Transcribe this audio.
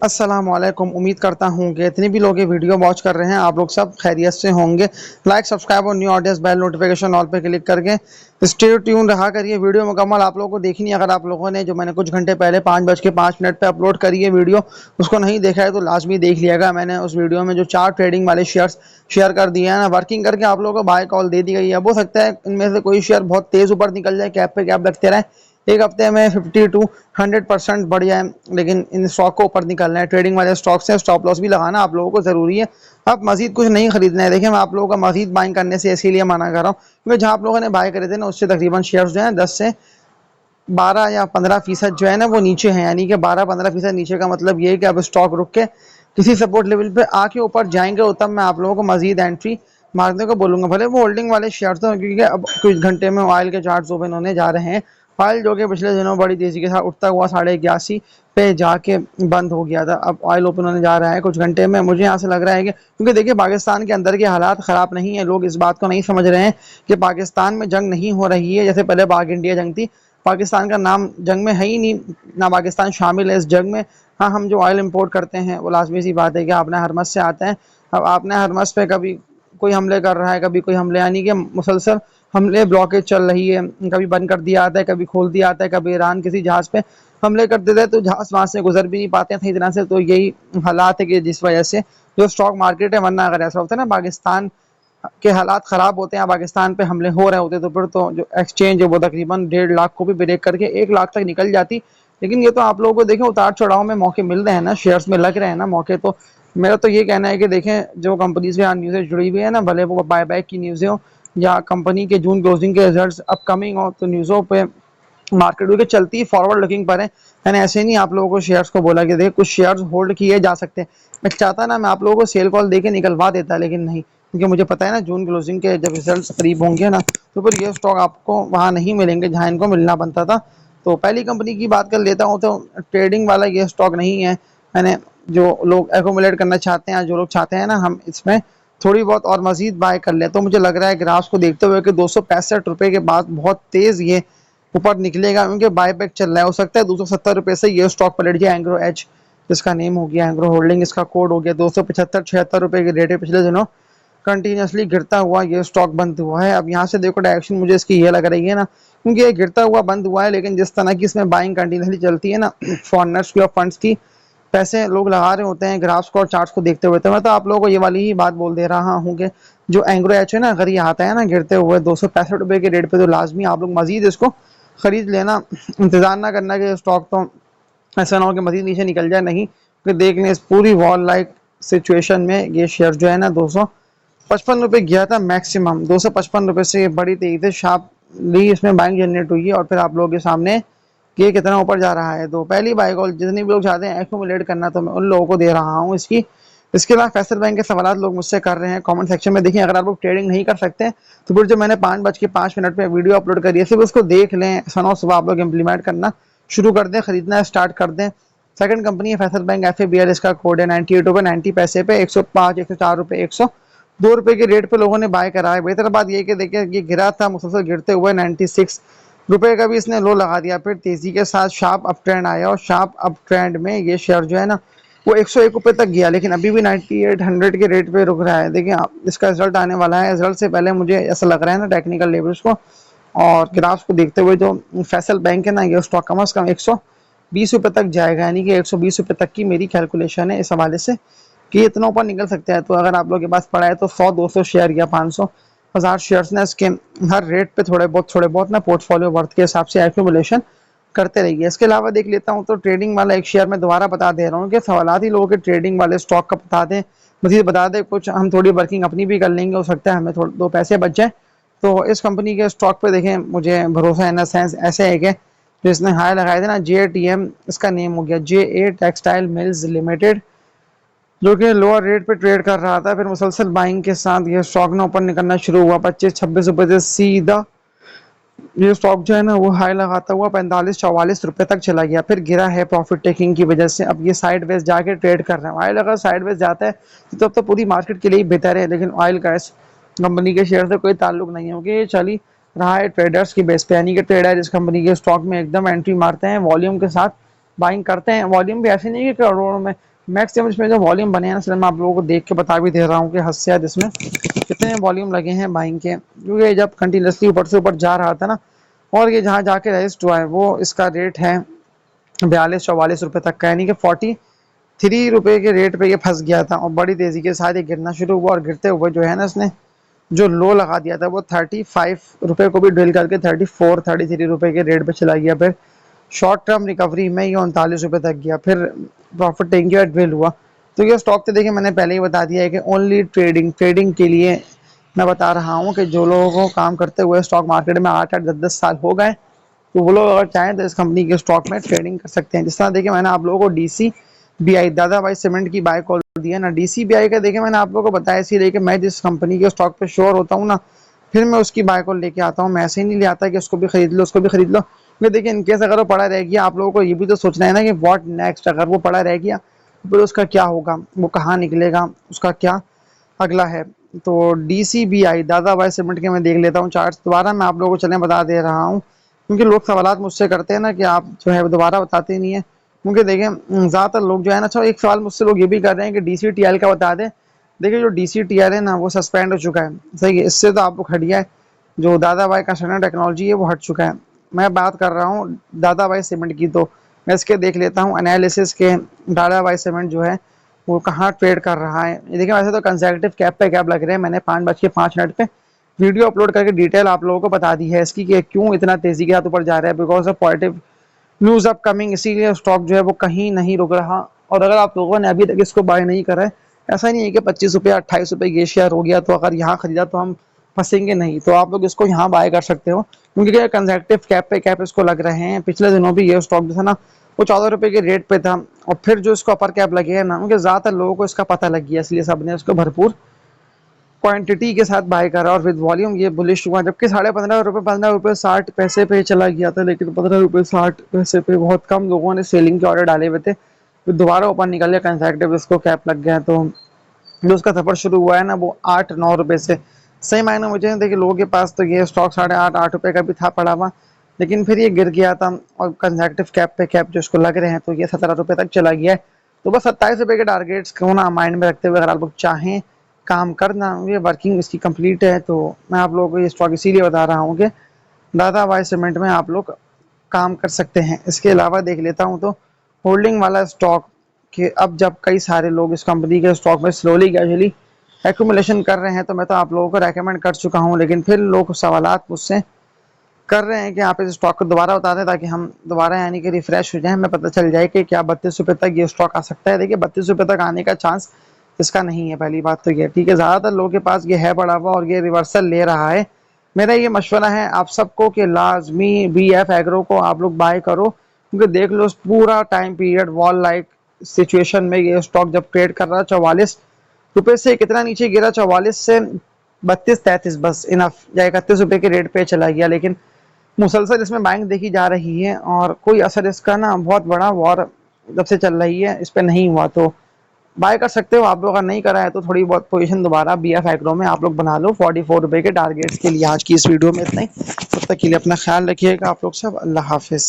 अस्सलाम वालेकुम। उम्मीद करता हूँ कि इतने भी लोग ये वीडियो वॉच कर रहे हैं आप लोग सब खैरियत से होंगे। लाइक सब्सक्राइब और new audience bell notification all पे क्लिक करके स्टे ट्यून रहा करिए। वीडियो मुकम्मल आप लोगों को देखनी है। अगर आप लोगों ने जो मैंने कुछ घंटे पहले 5:05 पे अपलोड करी है वीडियो उसको नहीं देखा है तो लाजमी देख लिएगा। मैंने उस वीडियो में जो 4 ट्रेडिंग वाले शेयर्स शेयर कर दिए हैं ना, वर्किंग करके आप लोगों को बाय कॉल दे दी गई है। हो सकता है इनमें से कोई शेयर बहुत तेज़ ऊपर निकल जाए, कैप पे कैप लगते रहे, एक हफ्ते में 50 टू 100% बढ़ जाए, लेकिन इन स्टॉक को ऊपर निकलना है। ट्रेडिंग वाले स्टॉक से स्टॉप लॉस भी लगाना आप लोगों को ज़रूरी है। अब मजीद कुछ नहीं खरीदना है। देखिए मैं आप लोगों का मजीद बाइंग करने से इसीलिए मना कर रहा हूँ क्योंकि जहाँ आप लोगों ने बाय करे थे ना उससे तकरीबन शेयर्स जो है 10 से 12 या 15% जो है ना वो नीचे है। यानी कि 12-15% नीचे का मतलब ये है कि अब स्टॉक रुक के किसी सपोर्ट लेवल पे आके ऊपर जाएंगे तो तब मैं आप लोगों को मजीद एंट्री मारने को बोलूंगा। भले वो होल्डिंग वाले शेयर्स हो, क्योंकि अब कुछ घंटे में ऑयल के चार्ट्स ओपन होने जा रहे हैं। ऑयल जो कि पिछले दिनों बड़ी तेजी के साथ उठता हुआ 81.5 पे जाके बंद हो गया था, अब ऑयल ओपन होने जा रहा है कुछ घंटे में। मुझे यहाँ से लग रहा है कि क्योंकि देखिए पाकिस्तान के अंदर के हालात ख़राब नहीं है, लोग इस बात को नहीं समझ रहे हैं कि पाकिस्तान में जंग नहीं हो रही है जैसे पहले पाक इंडिया जंग थी। पाकिस्तान का नाम जंग में है ही नहीं, ना पाकिस्तान शामिल है इस जंग में। हाँ, हम जो ऑयल इंपोर्ट करते हैं वो लाजमी सी बात है कि आपने हरमस से आता है। अब आपने हरमस पे कभी कोई हमले कर रहा है, कभी कोई हमले, यानी कि मुसलसल हमले ब्लॉकेज चल रही है। कभी बंद कर दिया आता है, कभी खोल दिया आता है, कभी ईरान किसी जहाज़ पे हमले कर देता है तो जहाज़ वहाँ से गुजर भी नहीं पाते हैं सही तरह से। तो यही हालात है कि जिस वजह से जो स्टॉक मार्केट है, वरना अगर ऐसा होता है ना पाकिस्तान के हालात ख़राब होते हैं, पाकिस्तान पे हमले हो रहे होते तो फिर तो जो एक्सचेंज है वो तकरीबन 1.5 लाख को भी ब्रेक करके 1 लाख तक निकल जाती। लेकिन ये तो आप लोगों को देखें उतार चढ़ाव में मौके मिल रहे हैं ना, शेयर्स में लग रहे हैं ना मौके। तो मेरा तो ये कहना है कि देखें जो कंपनीज के यहाँ न्यूज़ें जुड़ी हुई है ना, भले वो बाय बैक की न्यूज़ें हो या कंपनी के जून क्लोजिंग के रिजल्ट अपकमिंग हो, तो न्यूज़ों पे मार्केट क्योंकि चलती फॉरवर्ड लुकिंग पर है। मैंने ऐसे नहीं आप लोगों को शेयर्स को बोला कि देखिए कुछ शेयर्स होल्ड किए जा सकते हैं। मैं चाहता ना मैं आप लोगों को सेल कॉल दे के निकलवा देता, लेकिन नहीं, क्योंकि मुझे पता है ना जून क्लोजिंग के जब रिजल्ट करीब होंगे ना तो फिर ये स्टॉक आपको वहाँ नहीं मिलेंगे जहाँ इनको मिलना बनता था। तो पहली कंपनी की बात कर लेता हूँ तो ट्रेडिंग वाला ये स्टॉक नहीं है। मैंने जो लोग एकोमुलेट करना चाहते हैं, जो लोग चाहते हैं ना हम इसमें थोड़ी बहुत और मजीद बाय कर लें, तो मुझे लग रहा है ग्राफ्स को देखते हुए कि 265 रुपये के बाद बहुत तेज़ ये ऊपर निकलेगा क्योंकि बायबैक चल रहा है। हो सकता है 270 रुपये से ये स्टॉक पलट जाए। एंग्रो एच जिसका नेम हो गया, एंग्रो होल्डिंग इसका कोड हो गया, 275-76 रुपये के रेट है। पिछले दिनों कंटिन्यूसली गिरता हुआ ये स्टॉक बंद हुआ है। अब यहाँ से देखो डायरेक्शन मुझे इसकी ये लग रही है ना, क्योंकि ये गिरता हुआ बंद हुआ है, लेकिन जिस तरह की इसमें बाइंग कंटिन्यूसली चलती है ना फॉरनर्स की और फंड्स की, पैसे लोग लगा रहे होते हैं ग्राफ्स को और चार्ट्स को देखते हुए। तो मैं तो आप लोगों को ये वाली ही बात बोल दे रहा हूँ कि जो एंग्रो एच है ना, अगर ये आता है ना गिरते हुए 265 रुपये के रेट पे, तो लाजमी आप लोग मजीद इसको खरीद लेना। इंतजार ना करना कि स्टॉक तो ऐसा ना हो कि मजीद नीचे निकल जाए, नहीं, कि देख लें इस पूरी वॉल लाइक सिचुएशन में ये शेयर जो है ना 255 रुपये गया था मैक्सिमम। 255 रुपये से बड़ी तेजी से शार्पली इसमें बाइंग जनरेट हुई है और फिर आप लोगों के सामने कि ये कितना ऊपर जा रहा है। तो पहली बाई कॉल जितने भी लोग चाहते हैं एक्यूमुलेट करना तो मैं उन लोगों को दे रहा हूँ इसकी। इसके अलावा फैसल बैंक के सवाल लोग मुझसे कर रहे हैं कमेंट सेक्शन में। देखिए अगर आप लोग ट्रेडिंग नहीं कर सकते तो फिर जो मैंने 5:05 पे वीडियो अपलोड करी है सिर्फ उसको देख लें, सनो सुबह आप लोग इम्प्लीमेंट करना शुरू कर दें, खरीदना स्टार्ट कर दें। सेकंड कंपनी है फैसल बैंक FABL, इसका कोड है 98 रुपये 90 पैसे पे, 105 104 रुपये 102 रुपये के रेट पे लोगों ने बाय करा है। बेहतर बात ये कि देखिए ये गिरा था मुसलसल गिरते हुए 96 रुपये का भी इसने लो लगा दिया, फिर तेजी के साथ शार्प अप ट्रेंड आया और शार्प अप ट्रेंड में ये शेयर जो है ना वो 101 रुपये तक गया, लेकिन अभी भी 9800 के रेट पे रुक रहा है। देखिए इसका रिजल्ट आने वाला है, रिजल्ट से पहले मुझे ऐसा लग रहा है ना टेक्निकल लेवल्स को और ग्राफ्स को देखते हुए जो फैसल बैंक है ना ये स्टॉक कम से कम 120 रुपये तक जाएगा। यानी कि 120 रुपये तक की मेरी कैलकुलेशन है इस हवाले से कि इतना ऊपर निकल सकता है। तो अगर आप लोगों के पास पड़ा है तो 100-200 शेयर या 500-1000 शेयर्स ना इसके हर रेट पे थोड़े बहुत ना पोर्टफोलियो वर्थ के हिसाब से एक्यूमुलेशन करते रहिए। इसके अलावा देख लेता हूँ तो ट्रेडिंग वाला एक शेयर मैं दोबारा बता दे रहा हूँ कि सवालात ही लोगों के ट्रेडिंग वाले स्टॉक का बता दें, मजीद बता दें कुछ, हम थोड़ी वर्किंग अपनी भी कर लेंगे, हो सकता है हमें थोड़े 2 पैसे बच जाए। तो इस कंपनी के स्टॉक पे देखें मुझे भरोसा है ना, सेंस ऐसे है कि जो इसने हाई लगाए थे ना JATM, इसका नेम हो गया JA टेक्सटाइल मिल्स लिमिटेड, जो कि लोअर रेट पे ट्रेड कर रहा था। फिर मुसलसल बाइंग के साथ ये स्टॉक ना ऊपर निकलना शुरू हुआ 25-26 रुपये से सीधा ये स्टॉक जो है ना वो हाई लगाता हुआ 45-44 रुपये तक चला गया, फिर गिरा है प्रॉफिट टेकिंग की वजह से। अब ये साइड वेज जाके ट्रेड कर रहा है। ऑयल अगर साइड वेज जाता है तो अब तो पूरी मार्केट के लिए ही बेहतर है, लेकिन ऑयल का इस कंपनी के शेयर से कोई ताल्लुक नहीं है क्योंकि ये चली रहा है ट्रेडर्स की बेस पे। यानी कि ट्रेडर इस कंपनी के स्टॉक में एकदम एंट्री मारते हैं, वॉल्यूम के साथ बाइंग करते हैं। वॉल्यूम भी ऐसे नहीं कि करोड़ों में, मैक्सिमम इसमें जो वॉल्यूम बने हैं ना सर, मैं आप लोगों को देख के बता भी दे रहा हूँ कि हद से ज़्यादा इसमें कितने वॉल्यूम लगे हैं बाइंग के, क्योंकि जब कंटिन्यूसली ऊपर से ऊपर जा रहा था ना, और ये जहाँ जाके रजिस्ट हुआ है वो इसका रेट है 42-44 रुपये तक का, यानी कि 43 रुपये के रेट पे ये फंस गया था और बड़ी तेज़ी के साथ ये गिरना शुरू हुआ और गिरते हुए जो है ना इसने जो लो लगा दिया था वो 35 रुपये को भी ड्रिल करके 34-33 रुपये के रेट पे चला गया। फिर शॉर्ट टर्म रिकवरी में ये 39 रुपये तक गया, फिर प्रॉफिट टेकिंग के बाद ड्रिल हुआ। तो ये स्टॉक तो देखिए मैंने पहले ही बता दिया है कि ओनली ट्रेडिंग के लिए मैं बता रहा हूँ कि जो लोगों को काम करते हुए स्टॉक मार्केट में 8-8 10-10 साल हो गए, तो वो लोग अगर चाहें तो इस कंपनी के स्टॉक में ट्रेडिंग कर सकते हैं। जिस तरह देखिए मैंने आप लोगों को DCBI दादा भाई सीमेंट की बाय कॉल दिया ना, DCBI का देखिए मैंने आप लोगों को बताया इसीलिए कि मैं जिस कंपनी के स्टॉक पे श्योर होता हूँ ना, फिर मैं उसकी बाय कॉल लेके आता हूँ। मैं ऐसे ही नहीं ले आता कि उसको भी खरीद लो उसको भी खरीद लो। मैं देखिए इनकेस अगर वो पड़ा रह गया, आप लोगों को ये भी तो सोचना है ना कि व्हाट नेक्स्ट, अगर वो पड़ा रह गया फिर उसका क्या होगा, वो कहाँ निकलेगा, उसका क्या अगला है। तो DCBI दादा भाई सीमेंट के मैं देख लेता हूँ चार्ट दोबारा, मैं आप लोगों को चलें बता दे रहा हूँ, क्योंकि लोग सवालात मुझसे करते हैं ना कि आप जो है दोबारा बताते नहीं है। क्योंकि देखें ज़्यादातर लोग जो है ना, अच्छा एक सवाल मुझसे लोग ये भी कर रहे हैं कि DCTL का बता दें। देखिए जो DCTL है ना वो सस्पेंड हो चुका है, सही है, इससे तो आप लोग हटिया है। जो दादा भाई कंसल्टेंट टेक्नोलॉजी है वो हट चुका है। मैं बात कर रहा हूँ दादा भाई सीमेंट की, तो मैं इसके देख लेता हूँ एनालिसिस के दादा भाई सीमेंट जो है वो कहाँ ट्रेड कर रहा है। ये देखिए वैसे तो कंसेक्यूटिव कैप पे कैप लग रहे हैं, मैंने 5:05 पे वीडियो अपलोड करके डिटेल आप लोगों को बता दी है इसकी कि क्यों इतना तेजी के साथ ऊपर जा रहा है, because of positive news upcoming, इसीलिए स्टॉक जो है वो कहीं नहीं रुक रहा। और अगर आप लोगों ने अभी तक इसको बाय नहीं करा है, ऐसा नहीं है कि 25 रुपये 28 रुपये ये शेयर हो गया तो अगर यहाँ खरीदा तो हम फंसेंगे नहीं, तो आप लोग इसको यहाँ बाय कर सकते हो, क्योंकि कंसेक्यूटिव कैप पे कैप इसको लग रहे हैं। पिछले दिनों भी ये स्टॉक जो था ना वो 14 रुपये के रेट पे था, और फिर जो इसको अपर कैप लगे हैं ना, उनके ज़्यादातर लोगों को इसका पता लग गया, इसलिए सब ने उसको भरपूर क्वांटिटी के साथ बाय करा और विद वॉल्यूम ये बुलिश हुआ। जबकि 15.5 रुपये 15 रुपये 60 पैसे पे चला गया था, लेकिन 15 रुपये 60 पैसे पे बहुत कम लोगों ने सेलिंग के ऑर्डर डाले हुए थे, फिर दोबारा ऊपर निकल गया कंसेक्यूटिव, इसको कैप लग गया। तो जो उसका सफर शुरू हुआ है ना वो 8-9 रुपये से, सही मायने मुझे देखिए लोगों के पास तो ये स्टॉक 8.5-8 रुपये का भी था पड़ा हुआ, लेकिन फिर ये गिर गया था और कंसेक्यूटिव कैप पे कैप जो इसको लग रहे हैं तो ये 17 रुपये तक चला गया है। तो बस 27 रुपये के टारगेट्स को ना माइंड में रखते हुए अगर आप लोग चाहें काम करना, ये वर्किंग इसकी कंप्लीट है, तो मैं आप लोगों को ये स्टॉक इसीलिए बता रहा हूँ कि दादा भाई सीमेंट में आप लोग काम कर सकते हैं। इसके अलावा देख लेता हूँ तो होल्डिंग वाला स्टॉक कि अब जब कई सारे लोग इस कंपनी के स्टॉक में स्लोली कैजुअली एक्यूमुलेशन कर रहे हैं, तो मैं तो आप लोगों को रेकमेंड कर चुका हूं, लेकिन फिर लोग सवालात मुझसे कर रहे हैं कि आप इस स्टॉक को दोबारा बता दें ताकि हम दोबारा यानी कि रिफ्रेश हो जाए, हमें पता चल जाए कि क्या 32 रुपये तक ये स्टॉक आ सकता है। देखिए 32 रुपये तक आने का चांस इसका नहीं है, पहली बात तो ये ठीक है। ज़्यादातर लोगों के पास ये है पड़ा हुआ और ये रिवर्सल ले रहा है। मेरा ये मशवरा है आप सबको कि लाजमी BF एग्रो को आप लोग बाय करो, क्योंकि देख लो पूरा time period wall like situation में ये स्टॉक जब ट्रेड कर रहा 44 रुपये से कितना नीचे गिरा, 44 से 32-33 बस इनफ, या 31 रुपये के रेट पे चला गया। लेकिन मुसलसल इसमें बाइंग देखी जा रही है और कोई असर इसका ना बहुत बड़ा वॉर जब से चल रही है इस पर नहीं हुआ, तो बाय कर सकते हो आप लोग। अगर नहीं करा है तो थोड़ी बहुत पोजीशन दोबारा BF एग्रो में आप लोग बना लो 44 रुपये के टारगेट्स के लिए। आज की इस वीडियो में इतना ही, तब तक के लिए अपना ख्याल रखिएगा आप लोग सब। अल्लाह हाफिज़।